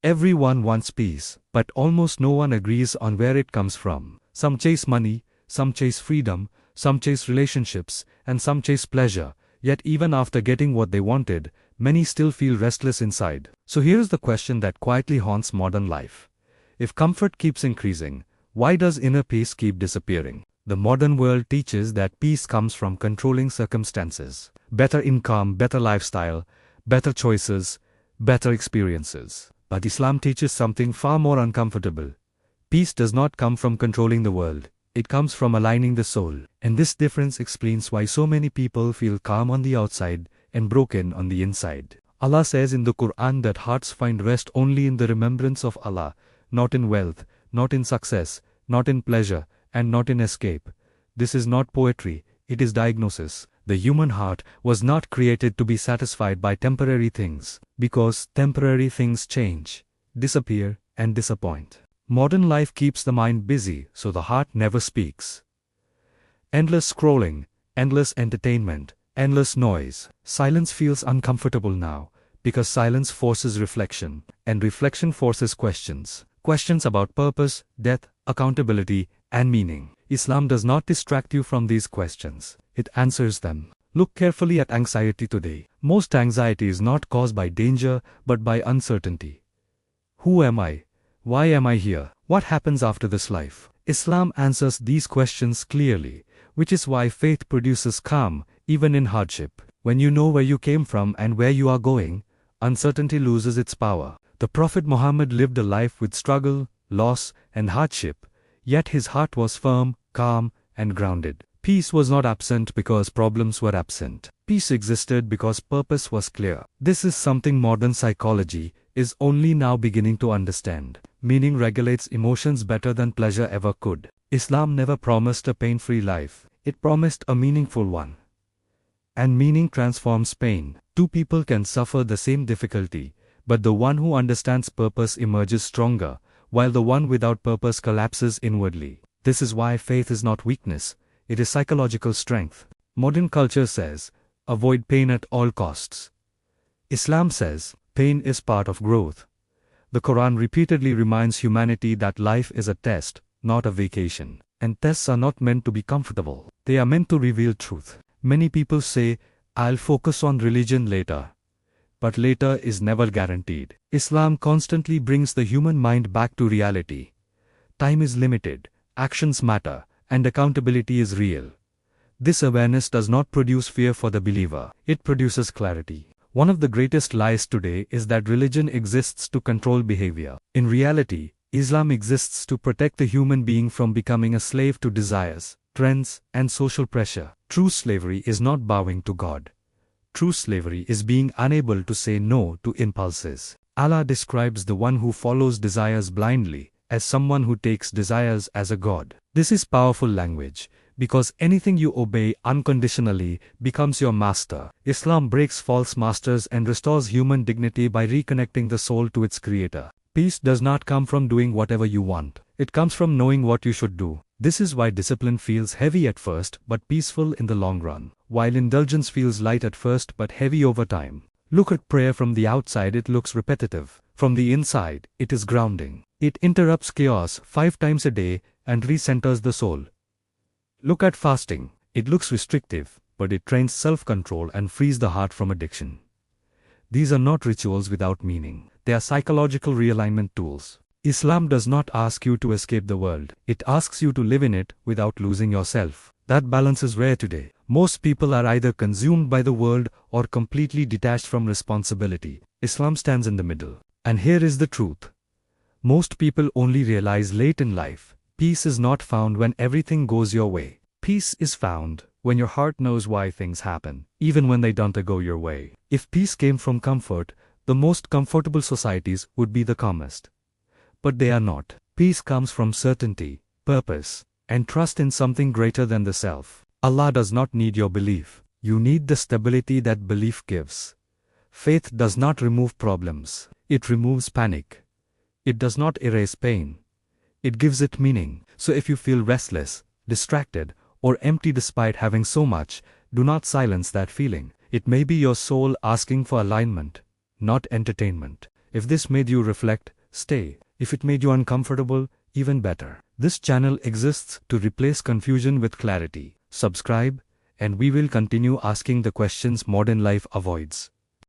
Everyone wants peace, but almost no one agrees on where it comes from. Some chase money, some chase freedom, some chase relationships, and some chase pleasure. Yet even after getting what they wanted, many still feel restless inside. So here's the question that quietly haunts modern life. If comfort keeps increasing, why does inner peace keep disappearing? The modern world teaches that peace comes from controlling circumstances. Better income, better lifestyle, better choices, better experiences. But Islam teaches something far more uncomfortable. Peace does not come from controlling the world. It comes from aligning the soul. And this difference explains why so many people feel calm on the outside and broken on the inside. Allah says in the Quran that hearts find rest only in the remembrance of Allah, not in wealth, not in success, not in pleasure, and not in escape. This is not poetry, it is diagnosis. The human heart was not created to be satisfied by temporary things, because temporary things change, disappear, and disappoint. Modern life keeps the mind busy, so the heart never speaks. Endless scrolling, endless entertainment, endless noise. Silence feels uncomfortable now, because silence forces reflection, and reflection forces questions. Questions about purpose, death, accountability, and meaning. Islam does not distract you from these questions. It answers them. Look carefully at anxiety today. Most anxiety is not caused by danger, but by uncertainty. Who am I? Why am I here? What happens after this life? Islam answers these questions clearly, which is why faith produces calm, even in hardship. When you know where you came from and where you are going, uncertainty loses its power. The Prophet Muhammad lived a life with struggle, loss, and hardship, yet his heart was firm, calm, and grounded. Peace was not absent because problems were absent. Peace existed because purpose was clear. This is something modern psychology is only now beginning to understand. Meaning regulates emotions better than pleasure ever could. Islam never promised a pain-free life. It promised a meaningful one. And meaning transforms pain. Two people can suffer the same difficulty, but the one who understands purpose emerges stronger, while the one without purpose collapses inwardly. This is why faith is not weakness, it is psychological strength. Modern culture says, avoid pain at all costs. Islam says, pain is part of growth. The Quran repeatedly reminds humanity that life is a test, not a vacation. And tests are not meant to be comfortable. They are meant to reveal truth. Many people say, I'll focus on religion later. But later is never guaranteed. Islam constantly brings the human mind back to reality. Time is limited, actions matter, and accountability is real. This awareness does not produce fear for the believer. It produces clarity. One of the greatest lies today is that religion exists to control behavior. In reality, Islam exists to protect the human being from becoming a slave to desires, trends, and social pressure. True slavery is not bowing to God. True slavery is being unable to say no to impulses. Allah describes the one who follows desires blindly as someone who takes desires as a god. This is powerful language, because anything you obey unconditionally becomes your master. Islam breaks false masters and restores human dignity by reconnecting the soul to its creator. Peace does not come from doing whatever you want. It comes from knowing what you should do. This is why discipline feels heavy at first but peaceful in the long run, while indulgence feels light at first but heavy over time. Look at prayer from the outside, it looks repetitive. From the inside, it is grounding. It interrupts chaos 5 times a day and recenters the soul. Look at fasting. It looks restrictive, but it trains self-control and frees the heart from addiction. These are not rituals without meaning. They are psychological realignment tools. Islam does not ask you to escape the world. It asks you to live in it without losing yourself. That balance is rare today. Most people are either consumed by the world or completely detached from responsibility. Islam stands in the middle. And here is the truth. Most people only realize late in life, peace is not found when everything goes your way. Peace is found when your heart knows why things happen, even when they don't go your way. If peace came from comfort, the most comfortable societies would be the calmest. But they are not. Peace comes from certainty, purpose, and trust in something greater than the self. Allah does not need your belief. You need the stability that belief gives. Faith does not remove problems. It removes panic. It does not erase pain. It gives it meaning. So if you feel restless, distracted, or empty despite having so much, do not silence that feeling. It may be your soul asking for alignment, not entertainment. If this made you reflect, stay. If it made you uncomfortable, even better. This channel exists to replace confusion with clarity. Subscribe, and we will continue asking the questions modern life avoids.